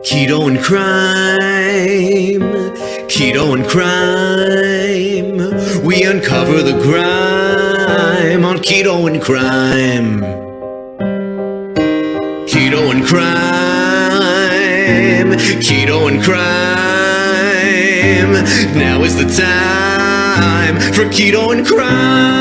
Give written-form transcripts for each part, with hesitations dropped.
Keto and crime, keto and crime. We uncover the grime on keto and crime. Keto and crime, keto and crime. Now is the time for keto and crime.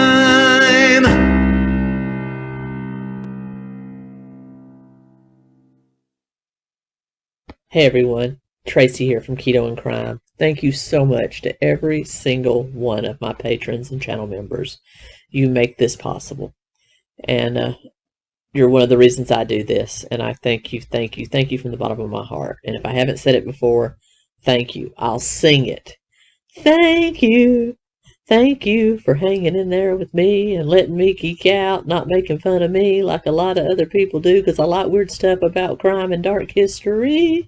Hey everyone, Tracy here from Keto and Crime. Thank you so much to every single one of my patrons and channel members. You make this possible. And you're one of the reasons I do this. And I thank you from the bottom of my heart. And if I haven't said it before, thank you. I'll sing it. Thank you. Thank you for hanging in there with me and letting me geek out, not making fun of me like a lot of other people do, because I like weird stuff about crime and dark history.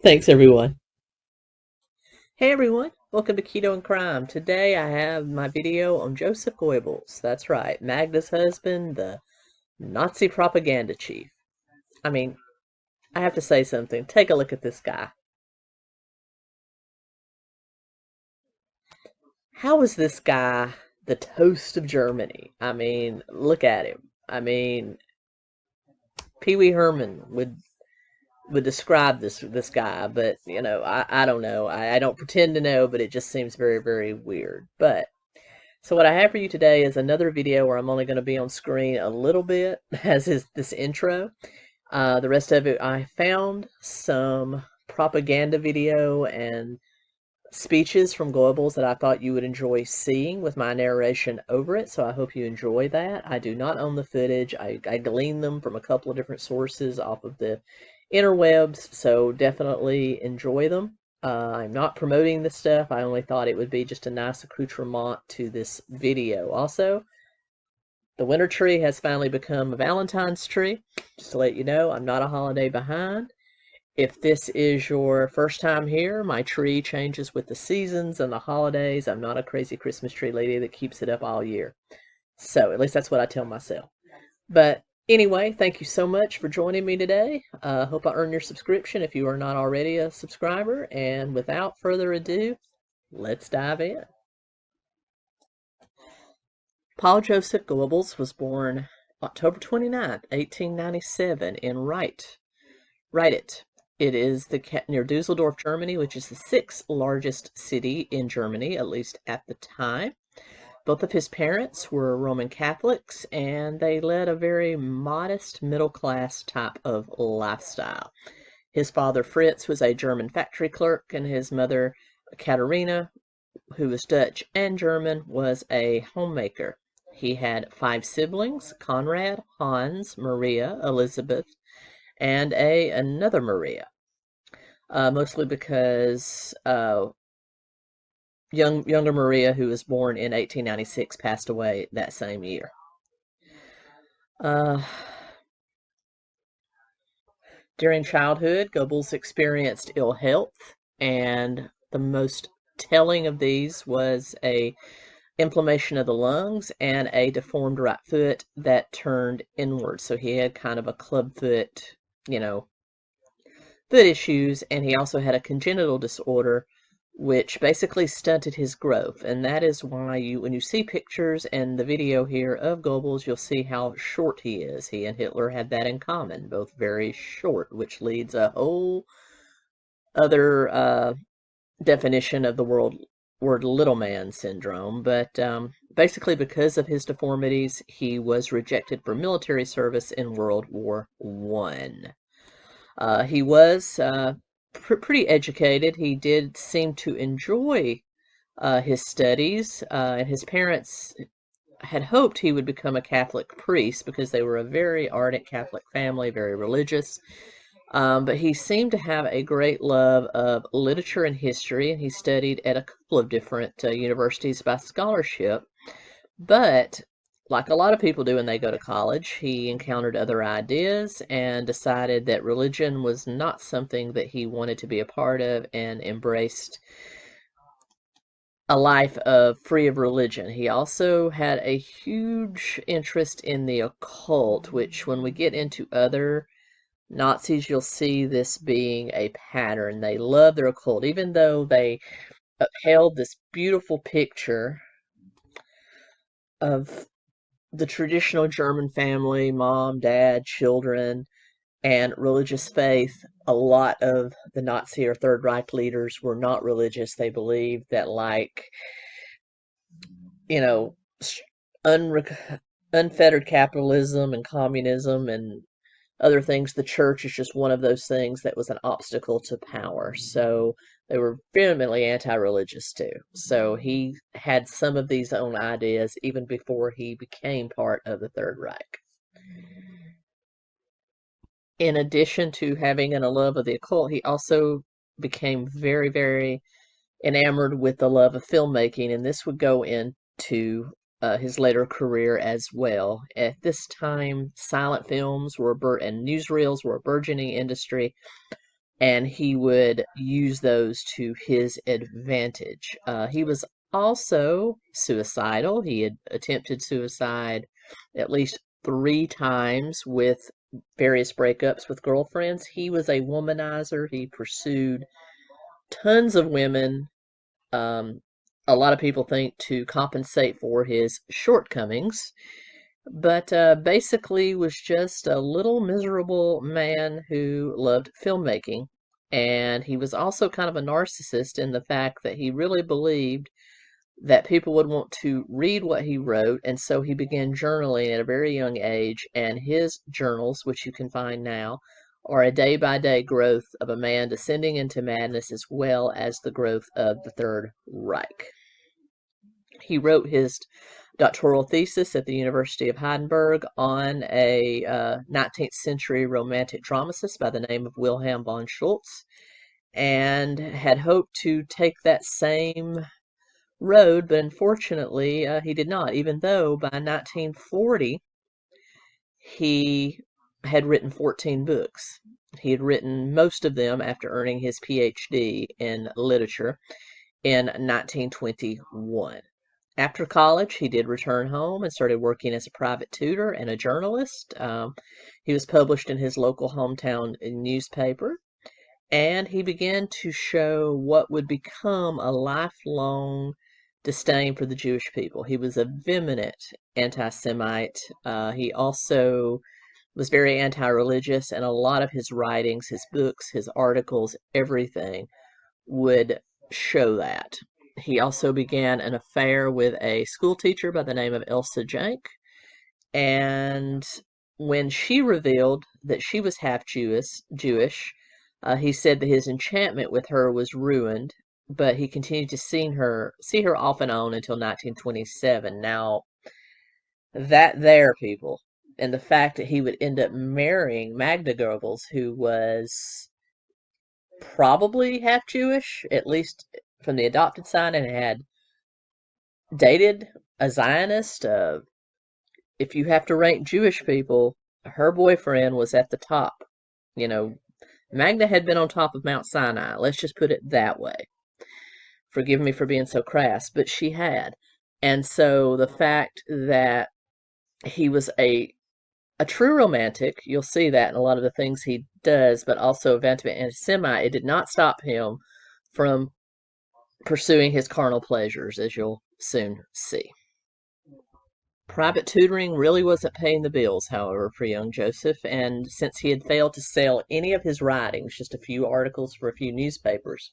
Thanks, everyone. Hey, everyone. Welcome to Keto and Crime. Today I have my video on Joseph Goebbels. That's right, Magda's husband, the Nazi propaganda chief. I mean, I have to say something. Take a look at this guy. How is this guy the toast of Germany? I mean, look at him. I mean, Pee Wee Herman would describe this guy, but you know, I don't know. I don't pretend to know, but it just seems very, very weird. But so what I have for you today is another video where I'm only going to be on screen a little bit, as is this intro. The rest of it, I found some propaganda video and speeches from Goebbels that I thought you would enjoy seeing with my narration over it, so I hope you enjoy that. I do not own the footage. I gleaned them from a couple of different sources off of the interwebs, so definitely enjoy them. I'm not promoting this stuff. I only thought it would be just a nice accoutrement to this video. Also, the winter tree has finally become a Valentine's tree. Just to let you know, I'm not a holiday behind. If this is your first time here, my tree changes with the seasons and the holidays. I'm not a crazy Christmas tree lady that keeps it up all year. So, at least that's what I tell myself. But anyway, thank you so much for joining me today. Hope I earn your subscription if you are not already a subscriber. And without further ado, let's dive in. Paul Joseph Goebbels was born October 29th, 1897 in Reit. It is near Dusseldorf, Germany, which is the 6th largest city in Germany, at least at the time. Both of his parents were Roman Catholics, and they led a very modest middle-class type of lifestyle. His father, Fritz, was a German factory clerk, and his mother, Katharina, who was Dutch and German, was a homemaker. He had 5 siblings: Conrad, Hans, Maria, Elizabeth, and another Maria. Mostly because younger Maria, who was born in 1896, passed away that same year. During childhood, Goebbels experienced ill health, and the most telling of these was a inflammation of the lungs and a deformed right foot that turned inward. So he had kind of a club foot, you know, foot issues, and he also had a congenital disorder which basically stunted his growth. And that is why when you see pictures and the video here of Goebbels, you'll see how short he is. He and Hitler had that in common, both very short, which leads a whole other definition of the word little man syndrome. But basically, because of his deformities, he was rejected for military service in World War I. He was pretty educated. He did seem to enjoy his studies, and his parents had hoped he would become a Catholic priest because they were a very ardent Catholic family, very religious. But he seemed to have a great love of literature and history, and he studied at a couple of different universities by scholarship. But like a lot of people do when they go to college, he encountered other ideas and decided that religion was not something that he wanted to be a part of, and embraced a life of free of religion. He also had a huge interest in the occult, which when we get into other Nazis, you'll see this being a pattern. They love their occult, even though they upheld this beautiful picture of the traditional German family, mom, dad, children, and religious faith. A lot of the Nazi or Third Reich leaders were not religious. They believed that, like, you know, unfettered capitalism and communism and other things, the church is just one of those things that was an obstacle to power. So they were vehemently anti-religious too. So he had some of these own ideas even before he became part of the Third Reich. In addition to having a love of the occult, he also became very, very enamored with the love of filmmaking, and this would go into his later career as well. At this time, silent films and newsreels were a burgeoning industry, and he would use those to his advantage. He was also suicidal. He had attempted suicide at least 3 times with various breakups with girlfriends. He was a womanizer. He pursued tons of women. A lot of people think to compensate for his shortcomings, but basically was just a little miserable man who loved filmmaking. And he was also kind of a narcissist in the fact that he really believed that people would want to read what he wrote, and so he began journaling at a very young age, and his journals, which you can find now, are a day-by-day growth of a man descending into madness as well as the growth of the Third Reich. He wrote his doctoral thesis at the University of Heidelberg on a 19th century romantic dramatist by the name of Wilhelm von Schultz, and had hoped to take that same road, but unfortunately he did not, even though by 1940 he had written 14 books. He had written most of them after earning his PhD in literature in 1921. After college, he did return home and started working as a private tutor and a journalist. He was published in his local hometown newspaper, and he began to show what would become a lifelong disdain for the Jewish people. He was a vehement anti-Semite. He also was very anti-religious, and a lot of his writings, his books, his articles, everything would show that. He also began an affair with a school teacher by the name of Elsa Jank, and when she revealed that she was half Jewish, he said that his enchantment with her was ruined, but he continued to see her off and on until 1927. Now, that there, people, and the fact that he would end up marrying Magda Goebbels, who was probably half Jewish, at least from the adopted side, and had dated a Zionist. If you have to rank Jewish people, her boyfriend was at the top. You know, Magda had been on top of Mount Sinai. Let's just put it that way. Forgive me for being so crass, but she had. And so the fact that he was a true romantic, you'll see that in a lot of the things he does, but also a vehement anti-Semite, it did not stop him from pursuing his carnal pleasures, as you'll soon see. Private tutoring really wasn't paying the bills, however, for young Joseph, and since he had failed to sell any of his writings, just a few articles for a few newspapers,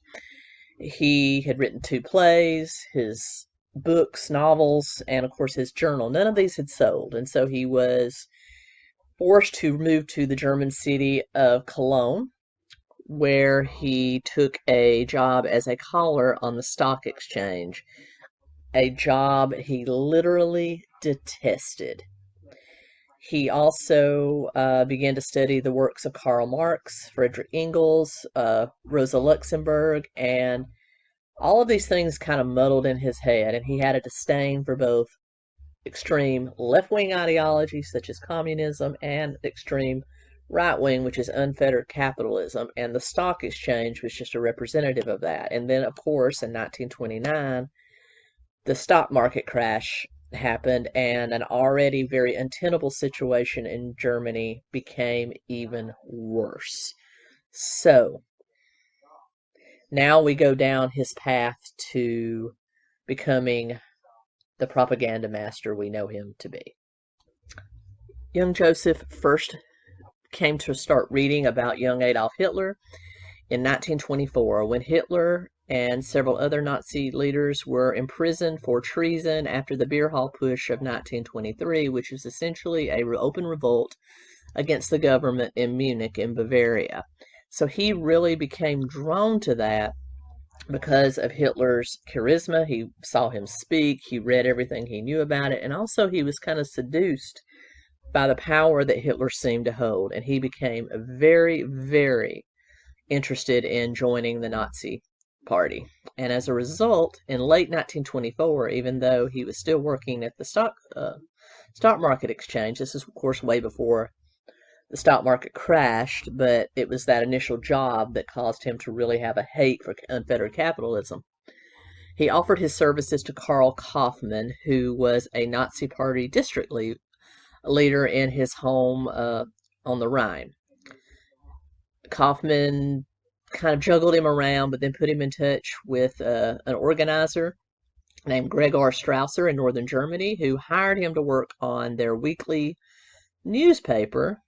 he had written 2 plays, his books, novels, and of course his journal. None of these had sold, and so he was forced to move to the German city of Cologne, where he took a job as a caller on the stock exchange, a job he literally detested. He also began to study the works of Karl Marx, Friedrich Engels, Rosa Luxemburg, and all of these things kind of muddled in his head, and he had a disdain for both extreme left-wing ideology, such as communism, and extreme right-wing, which is unfettered capitalism, and the stock exchange was just a representative of that. And then, of course, in 1929, the stock market crash happened, and an already very untenable situation in Germany became even worse. So, now we go down his path to becoming the propaganda master we know him to be. Young Joseph first came to start reading about young Adolf Hitler in 1924, when Hitler and several other Nazi leaders were imprisoned for treason after the beer hall push of 1923, which was essentially an open revolt against the government in Munich in Bavaria. So he really became drawn to that because of Hitler's charisma. He saw him speak, he read everything he knew about it, and also he was kind of seduced by the power that Hitler seemed to hold, and he became very, very interested in joining the Nazi Party. And as a result, in late 1924, even though he was still working at the stock market exchange, this is of course way before the stock market crashed, but it was that initial job that caused him to really have a hate for unfettered capitalism. He offered his services to Karl Kaufmann, who was a Nazi Party district leader in his home on the Rhine. Kaufmann kind of juggled him around, but then put him in touch with an organizer named Gregor Strausser in northern Germany, who hired him to work on their weekly newspaper.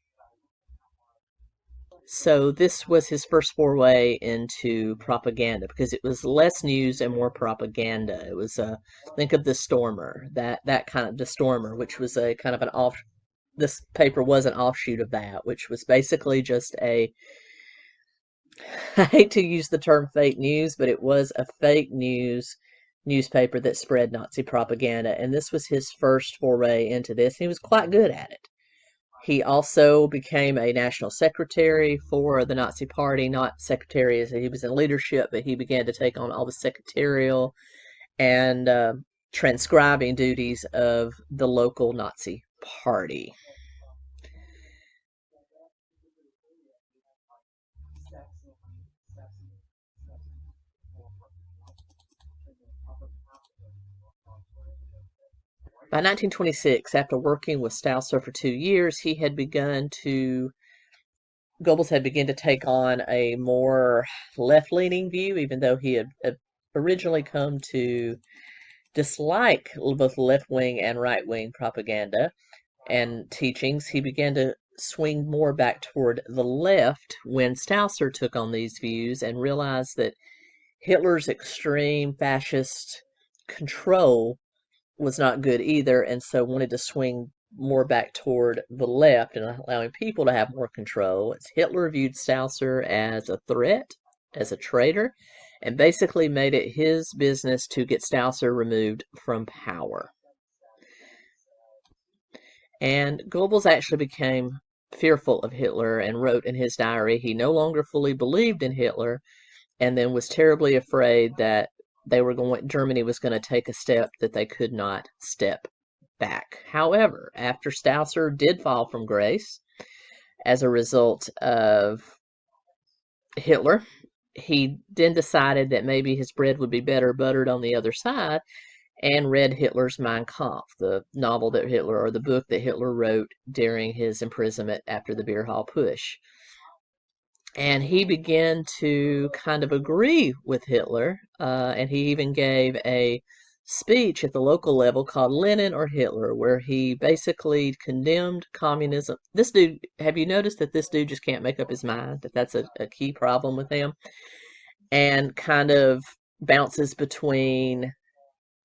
So this was his first foray into propaganda, because it was less news and more propaganda. It was think of the Stormer, that kind of the Stormer, which was a kind of an off. This paper was an offshoot of that, which was basically just a. I hate to use the term fake news, but it was a fake news newspaper that spread Nazi propaganda, and this was his first foray into this. He was quite good at it. He also became a national secretary for the Nazi Party, not secretary as he was in leadership, but he began to take on all the secretarial and transcribing duties of the local Nazi Party. By 1926, after working with Stausser for 2 years, Goebbels had begun to take on a more left-leaning view, even though he had originally come to dislike both left-wing and right-wing propaganda and teachings. He began to swing more back toward the left when Stausser took on these views and realized that Hitler's extreme fascist control was not good either, and so wanted to swing more back toward the left and allowing people to have more control. Hitler viewed Stausser as a threat, as a traitor, and basically made it his business to get Stausser removed from power. And Goebbels actually became fearful of Hitler and wrote in his diary he no longer fully believed in Hitler, and then was terribly afraid that Germany was going to take a step that they could not step back. However, after Stausser did fall from grace as a result of Hitler, he then decided that maybe his bread would be better buttered on the other side, and read Hitler's Mein Kampf, the novel that Hitler, or the book that Hitler wrote during his imprisonment after the beer hall push. And he began to kind of agree with Hitler, and he even gave a speech at the local level called Lenin or Hitler, where he basically condemned communism. This dude, have you noticed that this dude just can't make up his mind? That's a key problem with him, and kind of bounces between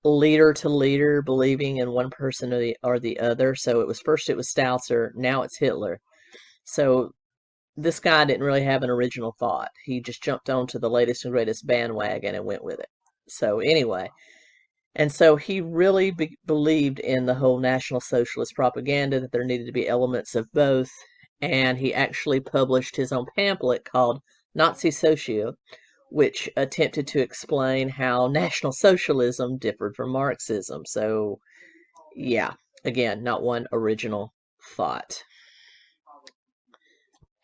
leader to leader, believing in one person or the other. So it was Stausser, now it's Hitler. So this guy didn't really have an original thought. He just jumped onto the latest and greatest bandwagon and went with it. So anyway, and so he really believed in the whole National Socialist propaganda, that there needed to be elements of both. And he actually published his own pamphlet called Nazi Socio, which attempted to explain how National Socialism differed from Marxism. So, yeah, again, not one original thought.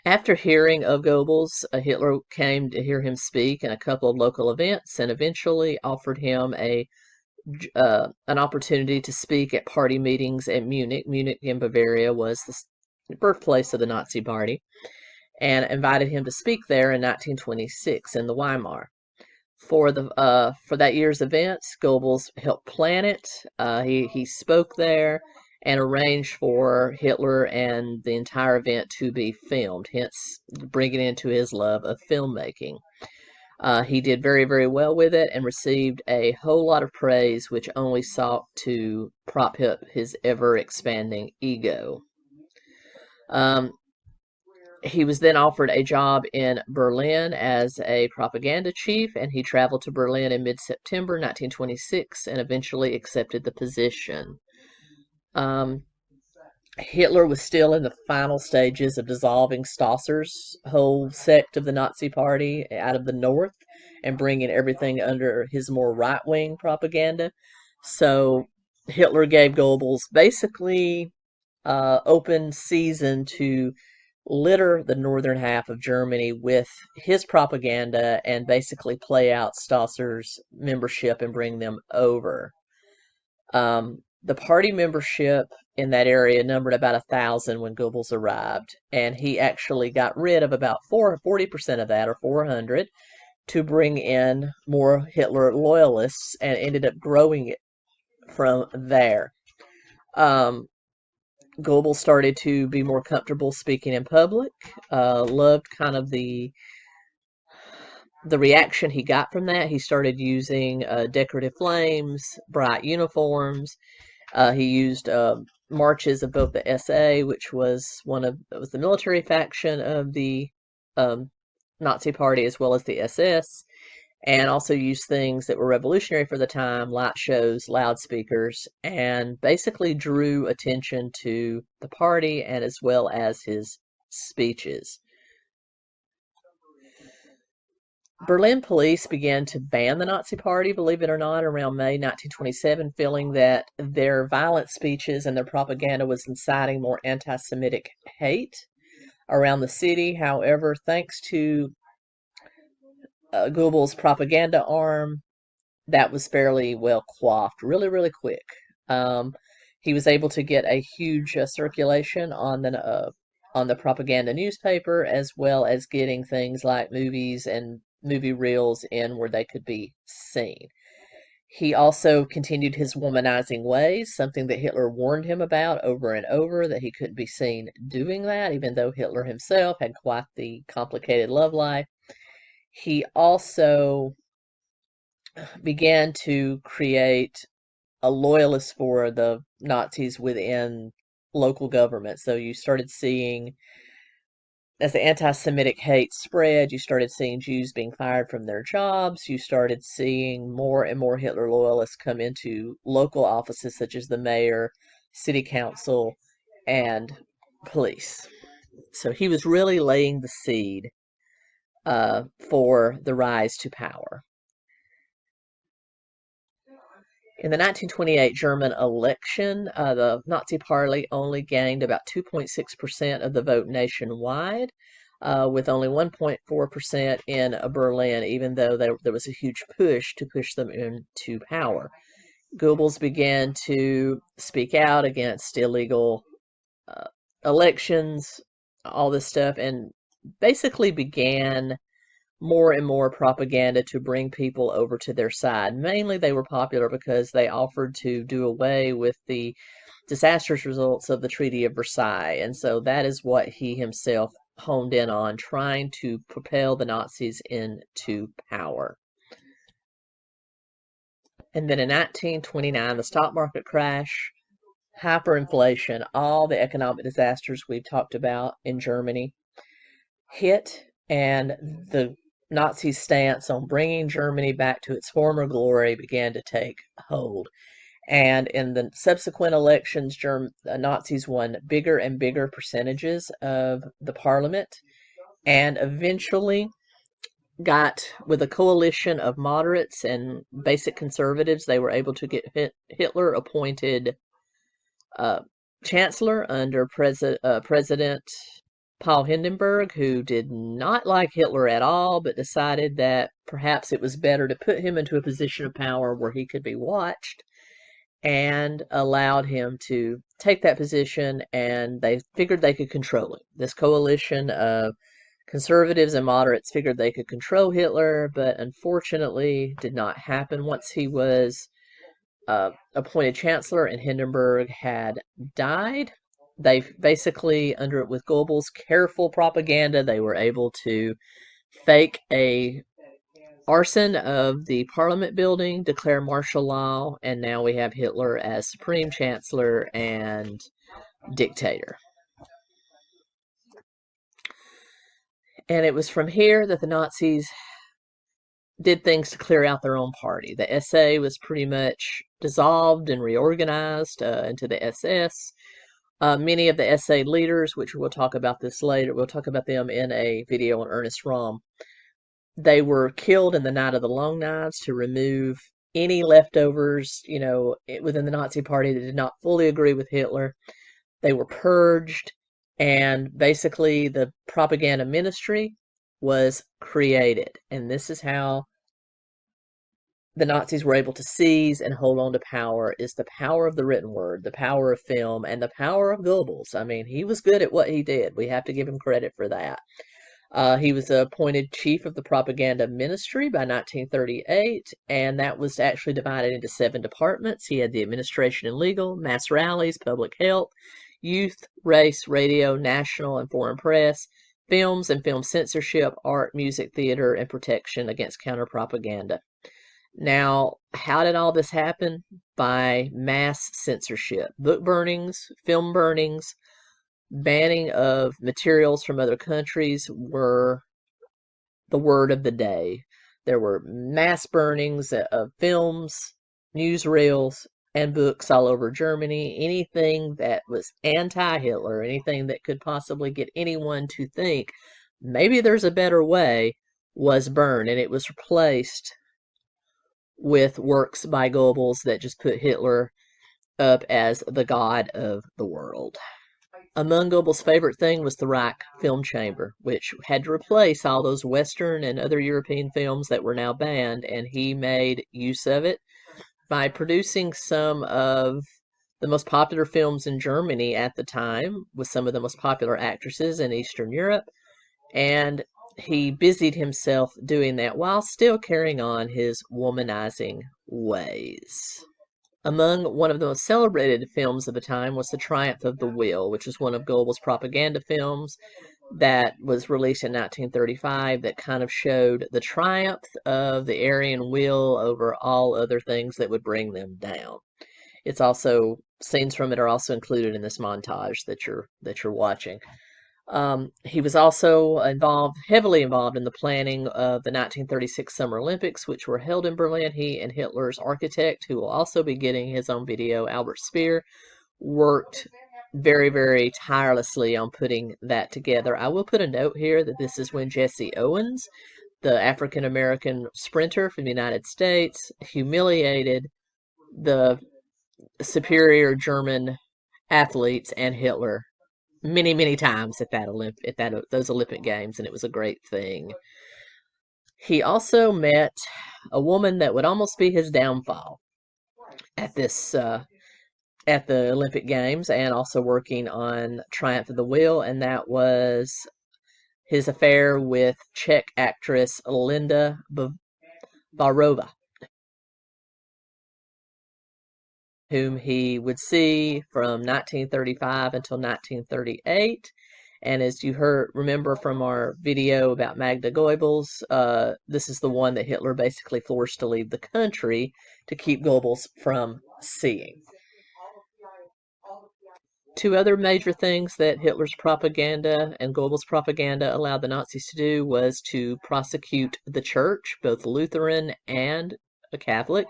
After hearing of Goebbels, Hitler came to hear him speak in a couple of local events and eventually offered him a an opportunity to speak at party meetings at Munich. Munich in Bavaria was the birthplace of the Nazi Party, and invited him to speak there in 1926 in the Weimar. For that year's events, Goebbels helped plan it. He spoke there and arranged for Hitler and the entire event to be filmed, hence bringing into his love of filmmaking. He did very, very well with it and received a whole lot of praise, which only sought to prop up his ever-expanding ego. He was then offered a job in Berlin as a propaganda chief, and he traveled to Berlin in mid-September 1926 and eventually accepted the position. Hitler was still in the final stages of dissolving Stasser's whole sect of the Nazi Party out of the north and bringing everything under his more right-wing propaganda. So Hitler gave Goebbels basically open season to litter the northern half of Germany with his propaganda and basically play out Stasser's membership and bring them over. The party membership in that area numbered about 1,000 when Goebbels arrived, and he actually got rid of about 40% of that, or 400, to bring in more Hitler loyalists, and ended up growing it from there. Goebbels started to be more comfortable speaking in public, loved kind of the reaction he got from that. He started using decorative flames, bright uniforms. He used marches of both the SA, which was the military faction of the Nazi Party, as well as the SS, and also used things that were revolutionary for the time, light shows, loudspeakers, and basically drew attention to the party and as well as his speeches. Berlin police began to ban the Nazi Party, believe it or not, around May 1927, feeling that their violent speeches and their propaganda was inciting more anti-Semitic hate around the city. However, thanks to Goebbels' propaganda arm, that was fairly well quaffed really, really quick. He was able to get a huge circulation on the propaganda newspaper, as well as getting things like movies and movie reels in where they could be seen. He also continued his womanizing ways, something that Hitler warned him about over and over, that he couldn't be seen doing that, even though Hitler himself had quite the complicated love life. He also began to create a loyalist for the Nazis within local government. So you started seeing, as the anti-Semitic hate spread, you started seeing Jews being fired from their jobs. You started seeing more and more Hitler loyalists come into local offices such as the mayor, city council, and police. So he was really laying the seed for the rise to power. In the 1928 German election, the Nazi Party only gained about 2.6% of the vote nationwide, with only 1.4% in Berlin, even though there was a huge push to push them into power. Goebbels began to speak out against illegal elections, all this stuff, and basically began more and more propaganda to bring people over to their side. Mainly they were popular because they offered to do away with the disastrous results of the Treaty of Versailles. And so that is what he himself honed in on, trying to propel the Nazis into power. And then in 1929, the stock market crash, hyperinflation, all the economic disasters we've talked about in Germany hit, and the Nazis' stance on bringing Germany back to its former glory began to take hold. And in the subsequent elections, the Nazis won bigger and bigger percentages of the parliament, and eventually got, with a coalition of moderates and basic conservatives, they were able to get Hitler appointed chancellor under President Paul Hindenburg, who did not like Hitler at all, but decided that perhaps it was better to put him into a position of power where he could be watched, and allowed him to take that position, and they figured they could control him. This coalition of conservatives and moderates figured they could control Hitler, but unfortunately did not happen. Once he was appointed chancellor and Hindenburg had died, they basically, with Goebbels' careful propaganda, they were able to fake a arson of the Parliament building, declare martial law, and now we have Hitler as Supreme Chancellor and dictator. And it was from here that the Nazis did things to clear out their own party. The SA was pretty much dissolved and reorganized into the SS. Many of the SA leaders, which we'll talk about this later, we'll talk about them in a video on Ernest Röhm, they were killed in the Night of the Long Knives to remove any leftovers, within the Nazi Party that did not fully agree with Hitler. They were purged, and basically the propaganda ministry was created. And this is how the Nazis were able to seize and hold on to power, is the power of the written word, the power of film, and the power of Goebbels. I mean, he was good at what he did. We have to give him credit for that. He was appointed chief of the propaganda ministry by 1938, and that was actually divided into 7 departments. He had the administration and legal, mass rallies, public health, youth, race, radio, national and foreign press, films and film censorship, art, music, theater, and protection against counter-propaganda. Now, how did all this happen? By mass censorship. Book burnings, film burnings, banning of materials from other countries were the word of the day. There were mass burnings of films, newsreels, and books all over Germany. Anything that was anti-Hitler, anything that could possibly get anyone to think maybe there's a better way, was burned, and it was replaced with works by Goebbels that just put Hitler up as the god of the world. Among Goebbels' favorite thing was the Reich Film Chamber, which had to replace all those Western and other European films that were now banned, and he made use of it by producing some of the most popular films in Germany at the time, with some of the most popular actresses in Eastern Europe, and he busied himself doing that while still carrying on his womanizing ways. Among one of the most celebrated films of the time was The Triumph of the Will, which is one of Goebbels' propaganda films that was released in 1935 that kind of showed the triumph of the Aryan will over all other things that would bring them down. It's also, scenes from it are also included in this montage that you're watching. He was also heavily involved in the planning of the 1936 Summer Olympics, which were held in Berlin. He and Hitler's architect, who will also be getting his own video, Albert Speer, worked very, very tirelessly on putting that together. I will put a note here that this is when Jesse Owens, the African-American sprinter from the United States, humiliated the superior German athletes and Hitler many, many times at those Olympic Games, and it was a great thing. He also met a woman that would almost be his downfall at the Olympic Games, and also working on Triumph of the Will, and that was his affair with Czech actress Linda Barova, whom he would see from 1935 until 1938. And as you remember from our video about Magda Goebbels, this is the one that Hitler basically forced to leave the country to keep Goebbels from seeing. 2 other major things that Hitler's propaganda and Goebbels' propaganda allowed the Nazis to do was to prosecute the church, both Lutheran and a Catholic.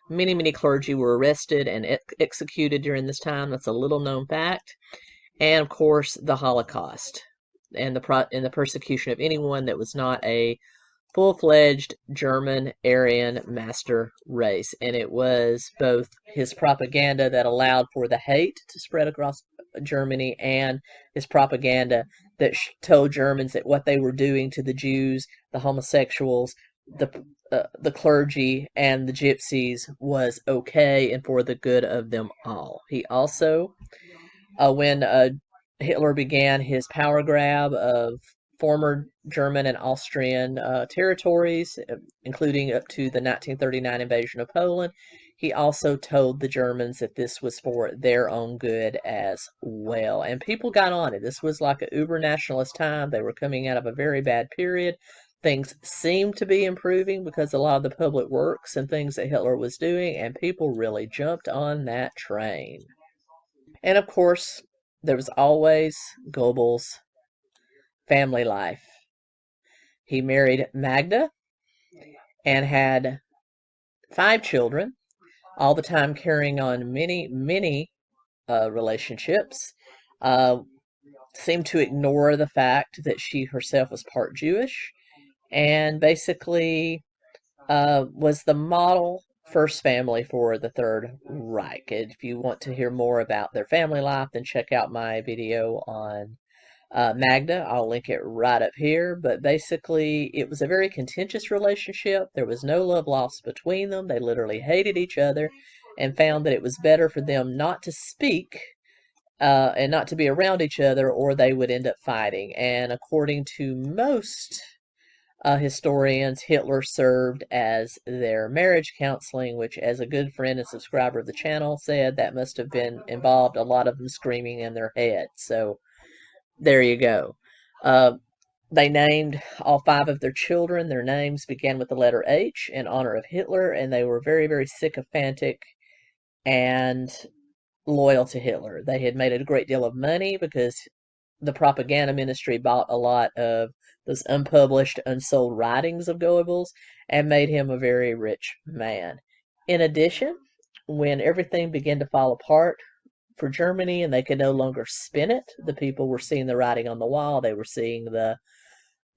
Many, many clergy were arrested and executed during this time. That's a little known fact. And of course, the Holocaust and the persecution of anyone that was not a full-fledged German Aryan master race. And it was both his propaganda that allowed for the hate to spread across Germany, and his propaganda that told Germans that what they were doing to the Jews, the homosexuals, the clergy, and the gypsies was okay and for the good of them all. He also, when Hitler began his power grab of former German and Austrian territories, including up to the 1939 invasion of Poland, he also told the Germans that this was for their own good as well. And people got on it. This was like an uber nationalist time. They were coming out of a very bad period. Things seemed to be improving because a lot of the public works and things that Hitler was doing, and people really jumped on that train. And of course, there was always Goebbels' family life. He married Magda and had 5 children, all the time carrying on many relationships. Seemed to ignore the fact that she herself was part Jewish, and basically was the model first family for the Third Reich. If you want to hear more about their family life, then check out my video on Magda. I'll link it right up here. But basically, it was a very contentious relationship. There was no love lost between them. They literally hated each other and found that it was better for them not to speak and not to be around each other, or they would end up fighting. And according to most historians, Hitler served as their marriage counseling, which, as a good friend and subscriber of the channel said, that must have been involved a lot of them screaming in their head. So there you go. They named all 5 of their children. Their names began with the letter H in honor of Hitler, and they were very sycophantic and loyal to Hitler. They had made a great deal of money because the propaganda ministry bought a lot of those unpublished, unsold writings of Goebbels and made him a very rich man. In addition, when everything began to fall apart for Germany and they could no longer spin it, the people were seeing the writing on the wall. They were seeing the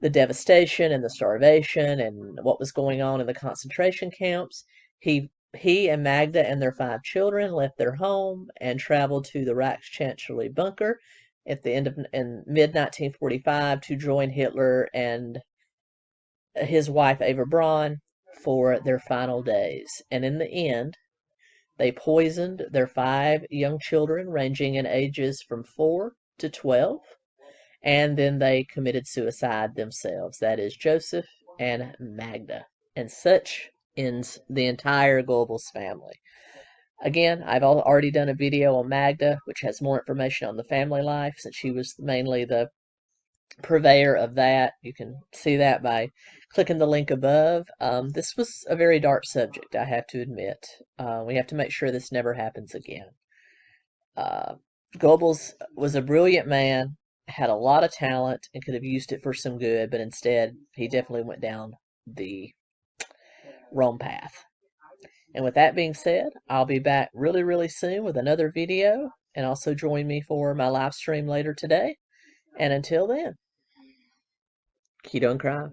devastation and the starvation and what was going on in the concentration camps. He and Magda and their 5 children left their home and traveled to the Reichschancellery bunker at the end of in mid 1945 to join Hitler and his wife Eva Braun for their final days. And in the end, they poisoned their 5 young children, ranging in ages from 4 to 12, and then they committed suicide themselves. That is Joseph and Magda. And such ends the entire Goebbels family. Again, I've already done a video on Magda, which has more information on the family life, since she was mainly the purveyor of that. You can see that by clicking the link above. This was a very dark subject, I have to admit. We have to make sure this never happens again. Goebbels was a brilliant man, had a lot of talent, and could have used it for some good, but instead, he definitely went down the wrong path. And with that being said, I'll be back really soon with another video, and also join me for my live stream later today. And until then, keep on crying.